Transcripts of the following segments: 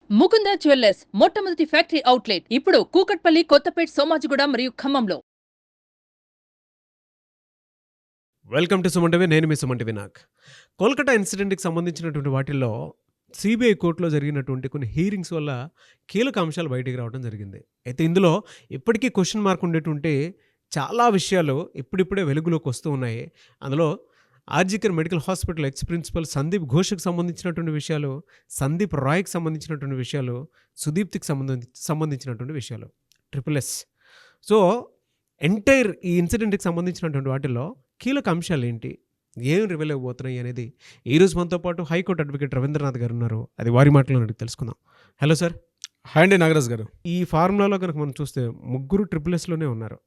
Mukunda jewellers మొట్టమొదటి factory outlet ఇప్పుడు కూకట్పల్లి, కొత్తపేట్, సోమాజిగూడ మరియు ఖమ్మంలో. Welcome to Suman TV. నేను మీ సుమన్ టీవీ నాగ్. కోల్కతా ఇన్సిడెంట్కి సంబంధించినటువంటి వాటిల్లో సిబిఐ కోర్టులో జరిగినటువంటి కొన్ని హీరింగ్స్ వల్ల కీలక అంశాలు బయటికి రావడం జరిగింది. అయితే ఇందులో ఇప్పటికీ క్వశ్చన్ మార్క్ ఉండేటువంటి చాలా విషయాలు ఇప్పుడిప్పుడే వెలుగులోకి వస్తూ ఉన్నాయి. అందులో RG Kar medical hospital ex principal Sandeep ఘోష్కి సంబంధించినటువంటి విషయాలు, సందీప్ రాయ్కి సంబంధించినటువంటి విషయాలు, సుదీప్తికి సంబంధించినటువంటి విషయాలు, ట్రిపుల్-ఎస్. సో ఎంటైర్ ఈ ఇన్సిడెంట్కి సంబంధించినటువంటి వాటిల్లో కీలక అంశాలు ఏంటి, ఏం రివీల్ అయిపోతున్నాయి అనేది ఈరోజు మనతో పాటు హైకోర్టు అడ్వకేట్ రవీంద్రనాథ్ గారు ఉన్నారు. అది వారి మాటలో అడిగి తెలుసుకుందాం. Hello sir. హాయ్ అండి నాగరాజ్ గారు. ఈ ఫార్ములాలో కనుక మనం చూస్తే ముగ్గురు ట్రిపుల్-ఎస్లోనే ఉన్నారు.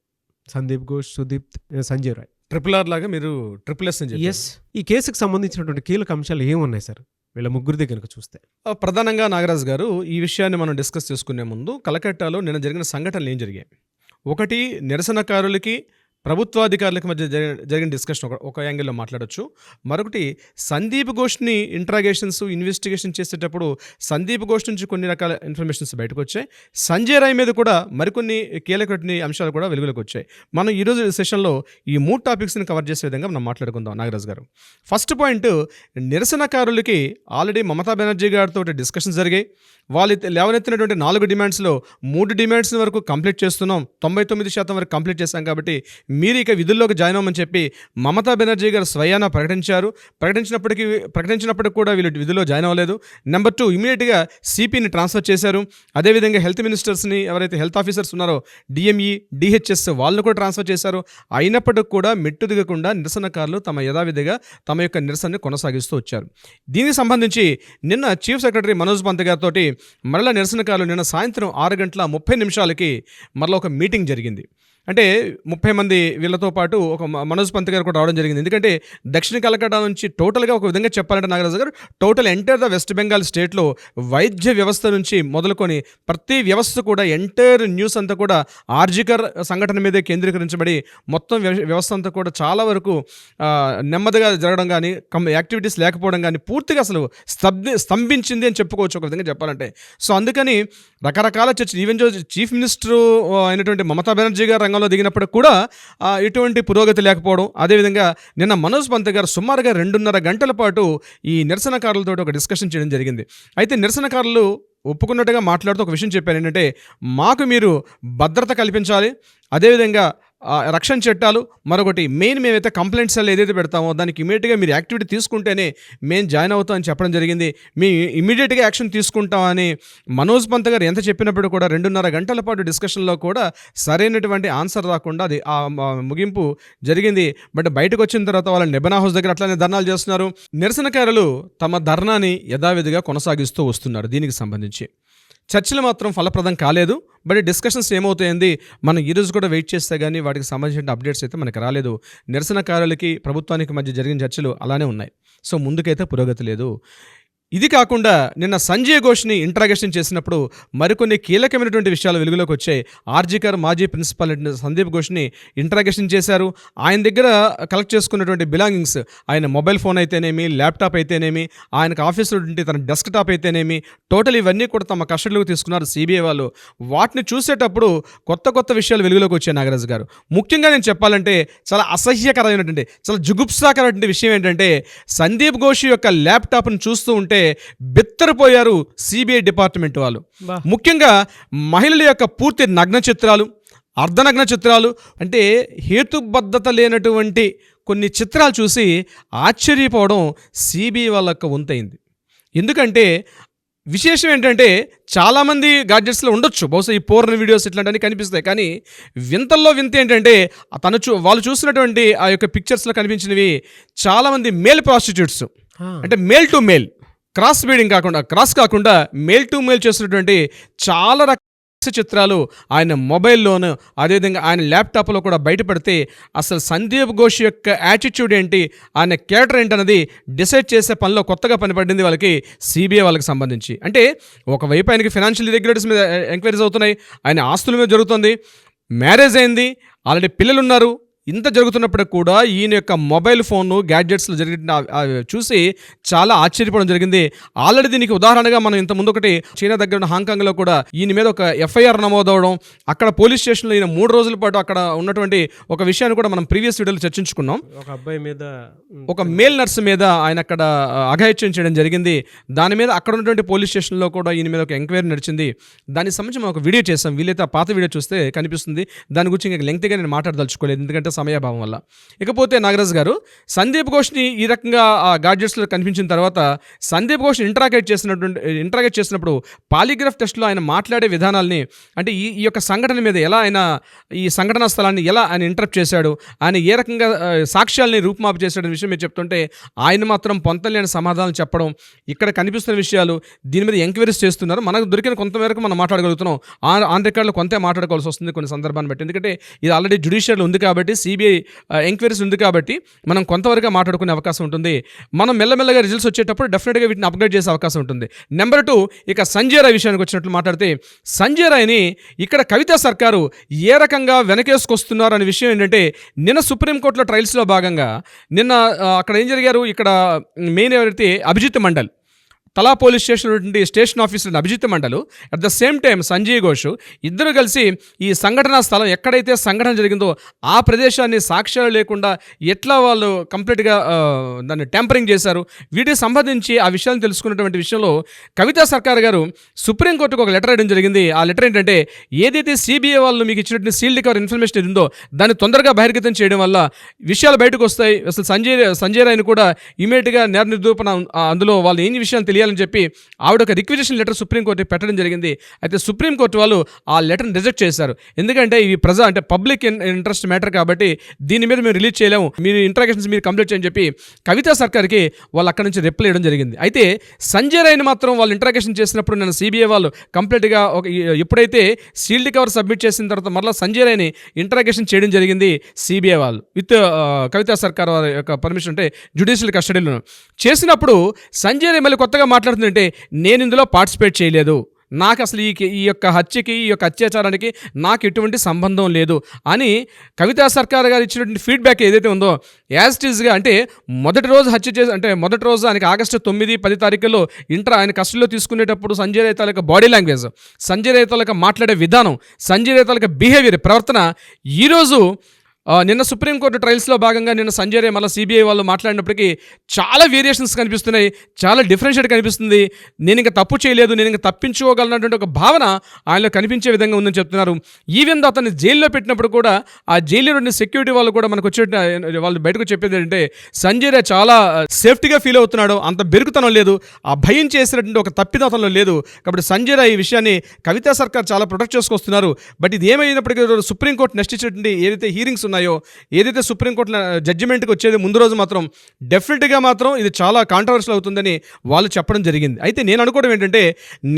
సందీప్ ఘోష్, సుదీప్, సంజయ్ రాయ్. RRR లాగా మీరు ట్రిపుల్-ఎస్ అని చెప్పి. ఎస్. ఈ కేసుకు సంబంధించినటువంటి కీలక అంశాలు ఏమున్నాయి సార్ వీళ్ళ ముగ్గురిది కనుక చూస్తే? ప్రధానంగా నాగరాజ్ గారు, ఈ విషయాన్ని మనం డిస్కస్ చేసుకునే ముందు కలకట్టాలో నిన్న జరిగిన సంఘటనలు ఏం జరిగాయి? ఒకటి, నిరసనకారులకి ప్రభుత్వాధికారులకు మధ్య జరిగిన డిస్కషన్ ఒక యాంగిల్లో మాట్లాడొచ్చు. మరొకటి, సందీప్ ఘోష్ని ఇంట్రాగేషన్స్ ఇన్వెస్టిగేషన్ చేసేటప్పుడు సందీప్ ఘోష్ నుంచి కొన్ని రకాల ఇన్ఫర్మేషన్స్ బయటకు వచ్చాయి. సంజయ్ రాయ్ మీద కూడా మరికొన్ని కీలకమైన అంశాలు కూడా వెలుగులోకి వచ్చాయి. మనం ఈరోజు సెషన్లో ఈ 3 టాపిక్స్ని కవర్ చేసే విధంగా మనం మాట్లాడుకుందాం నాగరాజ్ గారు. ఫస్ట్ పాయింట్, నిరసనకారులకి ఆల్రెడీ మమతా బెనర్జీ గారితో డిస్కషన్స్ జరిగాయి. వాళ్ళు లేవనెత్తినటువంటి 4 డిమాండ్స్లో 3 డిమాండ్స్ వరకు కంప్లీట్ చేస్తున్నాం, 99% వరకు కంప్లీట్ చేశాం, కాబట్టి మీరు ఇక విధుల్లోకి జాయిన్ అవ్వమని చెప్పి మమతా బెనర్జీ గారు స్వయాన ప్రకటించినప్పటికీ కూడా వీళ్ళు విధుల్లో జాయిన్ అవ్వలేదు. నెంబర్ 2, ఇమీడియట్గా సిపిని ట్రాన్స్ఫర్ చేశారు. అదేవిధంగా హెల్త్ మినిస్టర్స్ని, ఎవరైతే హెల్త్ ఆఫీసర్స్ ఉన్నారో డిఎంఈ, డిహెచ్ఎస్, వాళ్ళని కూడా ట్రాన్స్ఫర్ చేశారు. అయినప్పటికీ కూడా మెట్టు దిగకుండా నిరసనకారులు తమ యథావిధిగా తమ యొక్క నిరసనని కొనసాగిస్తూ వచ్చారు. దీనికి సంబంధించి నిన్న చీఫ్ సెక్రటరీ మనోజ్ పంత్ గారితో మరలా నిరసనకారులు నిన్న సాయంత్రం 6:30 మరలా ఒక మీటింగ్ జరిగింది. అంటే 30 మంది వీళ్ళతో పాటు ఒక మనోజ్ పంత్ గారు కూడా రావడం జరిగింది. ఎందుకంటే దక్షిణ కలకట్టా నుంచి టోటల్గా ఒక విధంగా చెప్పాలంటే నాగరాజు గారు, total entire the west Bengal స్టేట్లో వైద్య వ్యవస్థ నుంచి మొదలుకొని ప్రతి వ్యవస్థ కూడా ఎంటైర్ న్యూస్ అంతా కూడా ఆర్జికర్ సంఘటన మీదే కేంద్రీకరించబడి మొత్తం వ్యవస్థ అంతా కూడా చాలా వరకు నెమ్మదిగా జరగడం కానీ, యాక్టివిటీస్ లేకపోవడం కానీ పూర్తిగా అసలు స్తంభించింది అని చెప్పుకోవచ్చు ఒక విధంగా చెప్పాలంటే. సో అందుకని రకరకాల చర్చలు, ఈవెన్ చీఫ్ మినిస్టర్ అయినటువంటి మమతా బెనర్జీ గారు రంగంలో దిగినప్పుడు కూడా ఎటువంటి పురోగతి లేకపోవడం. అదేవిధంగా నిన్న మనోజ్ పంత్ గారు సుమారుగా 2.5 గంటల పాటు ఈ నిరసనకారులతో ఒక డిస్కషన్ చేయడం జరిగింది. అయితే నిరసనకారులు ఒప్పుకున్నట్టుగా మాట్లాడుతూ ఒక విషయం చెప్పారు. ఏంటంటే, మాకు మీరు భద్రత కల్పించాలి, అదేవిధంగా రక్షణ చట్టాలు, మరొకటి మెయిన్ మేమైతే కంప్లైంట్స్ ఏదైతే పెడతామో దానికి ఇమీడియట్గా మీరు యాక్టివిటీ తీసుకుంటేనే మేము జాయిన్ అవుతామని చెప్పడం జరిగింది. మేము ఇమీడియట్గా యాక్షన్ తీసుకుంటామని మనోజ్ పంత్ గారు ఎంత చెప్పినప్పుడు కూడా 2.5 గంటల పాటు డిస్కషన్లో కూడా సరైనటువంటి ఆన్సర్ రాకుండా అది ఆ ముగింపు జరిగింది. బట్ బయటకు వచ్చిన తర్వాత వాళ్ళ నిబనా హౌస్ దగ్గర అట్లానే ధర్నాలు చేస్తున్నారు. నిరసనకారులు తమ ధర్నాని యథావిధిగా కొనసాగిస్తూ వస్తున్నారు. దీనికి సంబంధించి చర్చలు మాత్రం ఫలప్రదం కాలేదు. బట్ డిస్కషన్స్ ఏమవుతాయండి, మనం ఈరోజు కూడా వెయిట్ చేస్తే కానీ వాటికి సంబంధించిన అప్డేట్స్ అయితే మనకు రాలేదు. నిరసనకారులకి ప్రభుత్వానికి మధ్య జరిగిన చర్చలు అలానే ఉన్నాయి. సో ముందుకైతే పురోగతి లేదు. ఇది కాకుండా నిన్న సంజయ్ ఘోష్ని ఇంట్రాగేషన్ చేసినప్పుడు మరికొన్ని కీలకమైనటువంటి విషయాలు వెలుగులోకి వచ్చాయి. ఆర్జికర్ మాజీ ప్రిన్సిపల్ సందీప్ ఘోష్ని ఇంట్రాగేషన్ చేశారు. ఆయన దగ్గర కలెక్ట్ చేసుకున్నటువంటి బిలాంగింగ్స్, ఆయన మొబైల్ ఫోన్ అయితేనేమి, ల్యాప్టాప్ అయితేనేమి, ఆయనకు ఆఫీసులో ఉంటే తన డెస్క్టాప్ అయితేనేమి, టోటల్ ఇవన్నీ కూడా తమ కస్టడీలోకి తీసుకున్నారు సిబిఐ వాళ్ళు. వాటిని చూసేటప్పుడు కొత్త విషయాలు వెలుగులోకి వచ్చాయి నాగరాజు గారు. ముఖ్యంగా నేను చెప్పాలంటే చాలా అసహ్యకరమైనటువంటి, చాలా జుగుప్సాకరమైనటువంటి విషయం ఏంటంటే, సందీప్ ఘోష్ యొక్క ల్యాప్టాప్ను చూస్తూ ఉంటే బిత్తరపోయారు సిబిఐ డిపార్ట్మెంట్ వాళ్ళు. ముఖ్యంగా మహిళల యొక్క పూర్తి నగ్న చిత్రాలు, అర్ధనగ్న చిత్రాలు, అంటే హేతుబద్ధత లేనటువంటి కొన్ని చిత్రాలు చూసి ఆశ్చర్యపోవడం సిబిఐ వాళ్ళ యొక్క వంతైంది. ఎందుకంటే విశేషం ఏంటంటే, చాలామంది గాడ్జెట్స్లో ఉండొచ్చు బహుశా ఈ పోర్న్ వీడియోస్ ఇట్లాంటివన్నీ కనిపిస్తాయి. కానీ వింతల్లో వింత ఏంటంటే, వాళ్ళు చూసినటువంటి ఆ యొక్క పిక్చర్స్లో కనిపించినవి చాలామంది మేల్ ప్రాస్టిట్యూట్స్, అంటే మేల్ టు మేల్, క్రాస్ కాకుండా మేల్ టు మేల్ చేసినటువంటి చాలా రకాల చిత్రాలు ఆయన మొబైల్లోను, అదేవిధంగా ఆయన ల్యాప్టాప్లో కూడా బయటపడితే అసలు సందీప్ ఘోష్ యొక్క యాటిట్యూడ్ ఏంటి, ఆయన క్యారెక్టర్ ఏంటన్నది డిసైడ్ చేసే పనిలో కొత్తగా పనిపడింది వాళ్ళకి సిబిఐ వాళ్ళకి సంబంధించి. అంటే ఒకవైపు ఆయనకి ఫైనాన్షియల్ ఇర్రెగ్యులారిటీస్ మీద ఎంక్వైరీస్ అవుతున్నాయి, ఆయన ఆస్తుల మీద జరుగుతుంది, మ్యారేజ్ అయింది, ఆల్రెడీ పిల్లలు ఉన్నారు, ఇంత జరుగుతున్నప్పటికి కూడా ఈయన యొక్క మొబైల్ ఫోను గ్యాడ్జెట్స్లో జరిగిన చూసి చాలా ఆశ్చర్యపోవడం జరిగింది. ఆల్రెడీ దీనికి ఉదాహరణగా మనం ఇంత ముందు ఒకటి చైనా దగ్గర ఉన్న హాంకాంగ్లో కూడా ఈయన మీద ఒక ఎఫ్ఐఆర్ నమోదవడం, అక్కడ పోలీస్ స్టేషన్లో ఈయన 3 రోజుల పాటు అక్కడ ఉన్నటువంటి ఒక విషయాన్ని కూడా మనం ప్రీవియస్ వీడియోలో చర్చించుకున్నాం. ఒక అబ్బాయి మీద ఒక మేల్ నర్స్ మీద ఆయన అక్కడ అఘాయిత్యం చేయడం జరిగింది. దాని మీద అక్కడ ఉన్నటువంటి పోలీస్ స్టేషన్లో కూడా ఈయన మీద ఒక ఎంక్వైరీ నడిచింది. దానికి సంబంధించి మనం ఒక వీడియో చేస్తాం. వీలైతే ఆ పాత వీడియో చూస్తే కనిపిస్తుంది. దాని గురించి ఇంకా లెంగ్తీగా నేను మాట్లాడదలుచుకోలేదు, ఎందుకంటే సమయాభావం వల్ల. ఇకపోతే నాగరాజ్ గారు, సందీప్ ఘోష్ని ఈ రకంగా ఆ గాడ్జెట్స్లో కనిపించిన తర్వాత సందీప్ ఘోష్ని ఇంటరాగేట్ చేసినప్పుడు పాలిగ్రాఫ్ టెస్ట్లో ఆయన మాట్లాడే విధానాల్ని, అంటే ఈ యొక్క సంఘటన మీద ఎలా ఆయన ఈ సంఘటనా స్థలాన్ని ఎలా ఆయన ఇంటరప్ట్ చేశాడు, ఆయన ఏ రకంగా సాక్ష్యాల్ని రూపుమాపు చేశాడనే విషయం మీరు చెప్తుంటే ఆయన మాత్రం పొంతలేని సమాధానాలు చెప్పడం, ఇక్కడ కనిపిస్తున్న విషయాలు, దీని మీద ఎంక్వైరీస్ చేస్తున్నారు. మనకు దొరికిన కొంతమేరకు మనం మాట్లాడగలుగుతున్నాం. ఆన్ రికార్డులో కొంతే మాట్లాడుకోవాల్సి వస్తుంది కొన్ని సందర్భాన్ని బట్టి, ఎందుకంటే ఇది ఆల్రెడీ జ్యుడిషియల్ ఉంది కాబట్టి, సిబిఐ ఎంక్వైరీస్ ఉంది కాబట్టి మనం కొంతవరకు మాట్లాడుకునే అవకాశం ఉంటుంది. మనం మెల్లమెల్లగా రిజల్ట్స్ వచ్చేటప్పుడు డెఫినెట్గా వీటిని అప్గ్రేడ్ చేసే అవకాశం ఉంటుంది. నెంబర్ 2, ఇక సంజయ్ రాయ్ విషయానికి వచ్చినట్లు మాట్లాడితే, సంజయ్ రాయ్ని ఇక్కడ కవితా సర్కారు ఏ రకంగా వెనకేసుకొస్తున్నారు అనే విషయం ఏంటంటే, నిన్న సుప్రీంకోర్టులో ట్రయల్స్లో భాగంగా నిన్న అక్కడ ఏం జరిగారు, ఇక్కడ మెయిన్ ఎవరైతే Abhijit Mandal, Tala police station officer Abhijit Mandal, at the same time Sanjay Ghosh ఇద్దరు కలిసి ఈ సంఘటనా స్థలం ఎక్కడైతే సంఘటన జరిగిందో ఆ ప్రదేశాన్ని సాక్ష్యాలు లేకుండా ఎట్లా వాళ్ళు కంప్లీట్గా దాన్ని ట్యాంపరింగ్ చేశారు, వీటికి సంబంధించి ఆ విషయాన్ని తెలుసుకున్నటువంటి విషయంలో కవితా సర్కార్ గారు సుప్రీంకోర్టుకు ఒక లెటర్ రాయడం జరిగింది. ఆ లెటర్ ఏంటంటే, ఏదైతే సిబిఐ వాళ్ళు మీకు ఇచ్చినటువంటి సీల్డ్ కవర్ ఇన్ఫర్మేషన్ ఉందో దాన్ని తొందరగా బహిర్గతం చేయడం వల్ల విషయాలు బయటకు వస్తాయి. అసలు సంజయ్ రాయ్ని కూడా ఇమీడియట్గా నేర నిర్దూపణ అందులో వాళ్ళు ఏం విషయాలు తెలియాలని చెప్పి ఆవిడ ఒక రిక్విజిషన్ లెటర్ సుప్రీంకోర్టు పెట్టడం జరిగింది. అయితే సుప్రీంకోర్టు వాళ్ళు ఆ లెటర్ని రిజెక్ట్ చేశారు. ఎందుకంటే ఇవి అంటే పబ్లిక్ ఇంట్రెస్ట్ మ్యాటర్ కాబట్టి దీని మీద మేము రిలీజ్ చేయలేము, మీరు ఇంట్రాగేషన్స్ మీరు కంప్లీట్ చేయని చెప్పి కవితా సర్కార్కి వాళ్ళు అక్కడ నుంచి రిప్లై ఇవ్వడం జరిగింది. అయితే సంజయ్ రాయ్ని మాత్రం వాళ్ళు ఇంట్రాగేషన్ చేసినప్పుడు నేను సిబిఐ వాళ్ళు కంప్లీట్గా ఎప్పుడైతే సీల్డ్ కవర్ సబ్మిట్ చేసిన తర్వాత మళ్ళీ సంజయ్ రాయ్ని ఇంట్రాగేషన్ చేయడం జరిగింది సిబిఐ వాళ్ళు విత్ కవితా సర్కార్ వారి యొక్క పర్మిషన్, అంటే జ్యుడిషియల్ కస్టడీలో చేసినప్పుడు సంజయ్ రాయ్ మళ్ళీ కొత్తగా మాట్లాడుతుందంటే, నేను ఇందులో పార్టిసిపేట్ చేయలేదు, నాకు అసలు ఈ యొక్క హత్యకి, ఈ యొక్క అత్యాచారానికి నాకు ఎటువంటి సంబంధం లేదు అని కవితా సర్కార్ గారు ఇచ్చినటువంటి ఫీడ్బ్యాక్ ఏదైతే ఉందో యాజ్ ఇట్ ఈజ్గా, అంటే మొదటి రోజు హత్య చేసి, అంటే మొదటి రోజు ఆయనకి ఆగస్టు 9, 10 తారీఖుల్లో ఆయన కస్టడీలో తీసుకునేటప్పుడు సంజయ్ రాయ్ తాలూకా బాడీ లాంగ్వేజ్, సంజయ్ రాయ్ తాలూకా మాట్లాడే విధానం, సంజయ్ రాయ్ తాలూకా బిహేవియర్, ప్రవర్తన ఈరోజు నిన్న సుప్రీంకోర్టు ట్రయల్స్లో భాగంగా నిన్న సంజయ్ రాయ్ మళ్ళీ సిబిఐ వాళ్ళు మాట్లాడినప్పటికీ చాలా వేరియేషన్స్ కనిపిస్తున్నాయి, చాలా డిఫరెన్షియేట్ కనిపిస్తుంది. నేను ఇంకా తప్పు చేయలేదు, నేను ఇంకా తప్పించుకోగలనటువంటి ఒక భావన ఆయనలో కనిపించే విధంగా ఉందని చెప్తున్నారు. ఈవెన్ అతన్ని జైల్లో పెట్టినప్పుడు కూడా ఆ జైల్లో ఉన్న సెక్యూరిటీ వాళ్ళు కూడా మనకు వచ్చే వాళ్ళు బయటకు చెప్పేది ఏంటంటే, సంజయ్ రాయ్ చాలా సేఫ్టీగా ఫీల్ అవుతున్నాడు, అంత బెరుకుతనం లేదు, ఆ భయం చేసినటువంటి ఒక తప్పిదతంలో లేదు. కాబట్టి సంజయ్ రాయ్ ఈ విషయాన్ని కవితా సర్కార్ చాలా ప్రొటెక్ట్ చేసుకొస్తున్నారు. బట్ ఇది ఏమైనప్పటికీ సుప్రీంకోర్టు నెక్స్ట్ ఇచ్చినటువంటి ఏదైతే హీరింగ్స్ ఉన్నాయో, ఏదైతే సుప్రీంకోర్టు జడ్జిమెంట్కి వచ్చేది ముందు రోజు మాత్రం డెఫినెట్గా మాత్రం ఇది చాలా కాంట్రవర్షియల్ అవుతుందని వాళ్ళు చెప్పడం జరిగింది. అయితే నేను అనుకోవడం ఏంటంటే,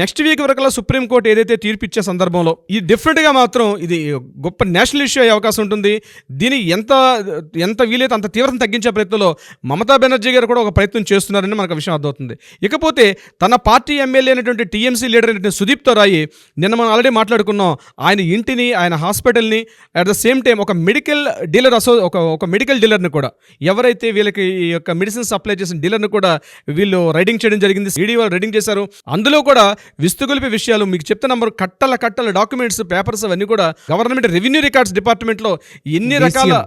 నెక్స్ట్ వీక్ వరకల్లా సుప్రీంకోర్టు ఏదైతే తీర్పు ఇచ్చే సందర్భంలో ఇది డెఫినెట్గా మాత్రం ఇది గొప్ప నేషనల్ ఇష్యూ అయ్యే అవకాశం ఉంటుంది. దీని ఎంత వీలైతే అంత తీవ్రత తగ్గించే ప్రయత్నంలో మమతా బెనర్జీ గారు కూడా ఒక ప్రయత్నం చేస్తున్నారని మనకు విషయం అర్థమవుతుంది. ఇకపోతే తన పార్టీ ఎమ్మెల్యే అయినటువంటి టీఎంసీ లీడర్ అయినటువంటి సుదీప్ రాయ్, నిన్న మనం ఆల్రెడీ మాట్లాడుకున్నాం, ఆయన ఇంటిని, ఆయన హాస్పిటల్ని, అట్ ద సేమ్ టైం ఒక మెడికల్ డీలర్ ఒక మెడికల్ డీలర్ని కూడా, ఎవరైతే వీళ్ళకి ఈ యొక్క మెడిసిన్ సప్లై చేసిన డీలర్ని కూడా వీళ్ళు రైడింగ్ చేయడం జరిగింది. ఈడీ వాళ్ళు రైడింగ్ చేశారు. అందులో కూడా విస్తుగొలిపే విషయాలు మీకు చెప్తే నంబర్ కట్టల డాక్యుమెంట్స్, పేపర్స్ అవన్నీ కూడా గవర్నమెంట్ రెవెన్యూ రికార్డ్స్ డిపార్ట్మెంట్లో ఎన్ని రకాల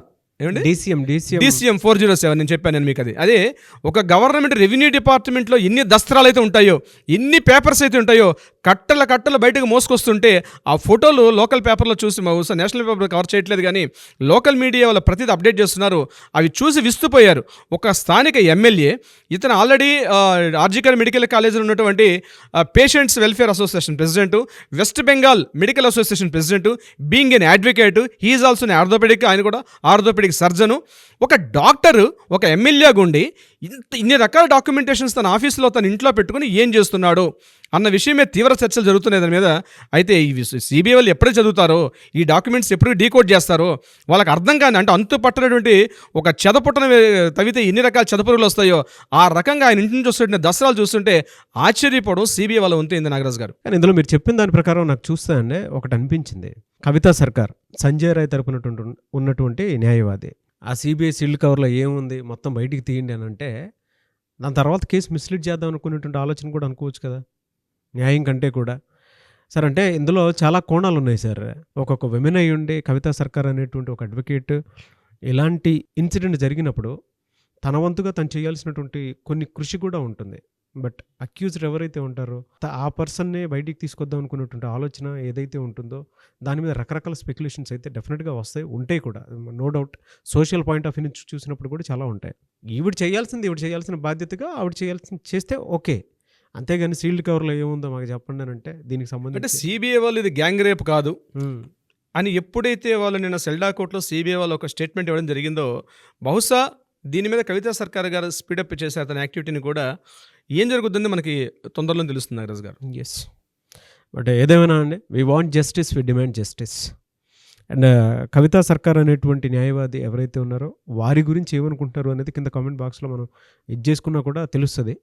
DCM 407 నేను చెప్పాను మీకు. అదే ఒక గవర్నమెంట్ రెవెన్యూ డిపార్ట్మెంట్లో ఎన్ని దస్త్రాలు అయితే ఉంటాయో, ఎన్ని పేపర్స్ అయితే ఉంటాయో, కట్టలు బయటకు మోసుకొస్తుంటే ఆ ఫోటోలు లోకల్ పేపర్లో చూసి, నేషనల్ పేపర్ కవర్ చేయట్లేదు కానీ లోకల్ మీడియా వాళ్ళు ప్రతిదీ అప్డేట్ చేస్తున్నారు. అవి చూసి విస్తుపోయారు. ఒక స్థానిక ఎమ్మెల్యే, ఇతను ఆల్రెడీ ఆర్జికర్ మెడికల్ కాలేజీలో ఉన్నటువంటి patients welfare association president, West Bengal medical association president, being an advocate, he is also orthopaedic, ఆయన కూడా ఆర్థోపెడిక్ సర్జను. ఒక డాక్టరు ఒక ఎమ్మెల్యే గుండి ఇన్ని రకాల డాక్యుమెంటేషన్స్ తన ఆఫీస్లో తన ఇంట్లో పెట్టుకుని ఏం చేస్తున్నాడు అన్న విషయమే తీవ్ర చర్చలు జరుగుతున్నాయి దాని మీద. అయితే ఈ సిబిఐ వాళ్ళు ఎప్పుడే చదువుతారో, ఈ డాక్యుమెంట్స్ ఎప్పుడు డీకోడ్ చేస్తారో వాళ్ళకి అర్థం కాని, అంటే అంతు పట్టనటువంటి ఒక చెదపుట్టన తవ్వితే ఎన్ని రకాల చెదపురుగులు వస్తాయో ఆ రకంగా ఆయన ఇంటి నుంచి వస్తుంటే దసరాలు చూస్తుంటే ఆశ్చర్యపోవడం సిబిఐ వాళ్ళ ఉంటుంది నాగరాజు గారు. కానీ ఇందులో మీరు చెప్పిన దాని ప్రకారం నాకు చూస్తే అండి ఒకటి అనిపించింది. కవితా సర్కార్, సంజయ్ రాయ్ తరపున ఉన్నటువంటి న్యాయవాది, ఆ సిబిఐ సీల్డ్ కవర్లో ఏముంది మొత్తం బయటికి తీయండి అని అంటే దాని తర్వాత కేసు మిస్లీడ్ చేద్దాం అనుకునేటువంటి ఆలోచన కూడా అనుకోవచ్చు కదా, న్యాయం కంటే కూడా. సార్ అంటే ఇందులో చాలా కోణాలు ఉన్నాయి సార్. ఒక్కొక్క విమెన్ అయ్యి ఉండి కవితా సర్కార్ అనేటువంటి ఒక అడ్వకేట్ ఇలాంటి ఇన్సిడెంట్ జరిగినప్పుడు తన వంతుగా తను చేయాల్సినటువంటి కొన్ని కృషి కూడా ఉంటుంది. బట్ అక్యూజ్డ్ ఎవరైతే ఉంటారో ఆ పర్సన్నే బయటికి తీసుకొద్దాం అనుకున్నటువంటి ఆలోచన ఏదైతే ఉంటుందో దాని మీద రకరకాల స్పెక్యులేషన్స్ అయితే డెఫినెట్గా వస్తాయి, ఉంటాయి కూడా, no doubt. Social point of view నుంచి చూసినప్పుడు కూడా చాలా ఉంటాయి. ఈవిడ చేయాల్సిన బాధ్యతగా ఆవిడ చేస్తే ఓకే, అంతేగాని సీల్డ్ కవర్లో ఏముందో మాకు చెప్పండి అని అంటే దీనికి అంటే సంబంధించి సిబిఐ వాళ్ళు ఇది గ్యాంగ్ రేప్ కాదు అని ఎప్పుడైతే వాళ్ళు నిన్న సెల్డా కోర్టులో సిబిఐ వాళ్ళు ఒక స్టేట్మెంట్ ఇవ్వడం జరిగిందో, బహుశా దీని మీద కవితా సర్కార్ గారు స్పీడప్ చేశారు తన యాక్టివిటీని కూడా. ఏం జరుగుతుందో మనకి తొందరలో తెలుస్తుంది నాగరాజు గారు. ఎస్, బట్ ఏదేమైనా అండి, we want justice, we demand justice. And Kavita Sarkar అనేటువంటి న్యాయవాది ఎవరైతే ఉన్నారో వారి గురించి ఏమనుకుంటారు అనేది కింద కామెంట్ బాక్స్లో మనం ఇది చేసుకున్నా కూడా తెలుస్తుంది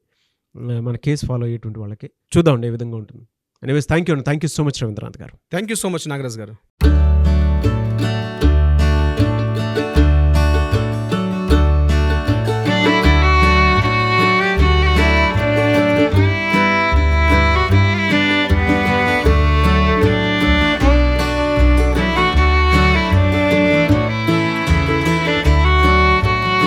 మన కేసు ఫాలో అయ్యేటువంటి వాళ్ళకి. చూద్దామండి ఏ విధంగా ఉంటుంది. Anyways thank you so much Rabindranath గారు. Thank you so much Nagaraju గారు.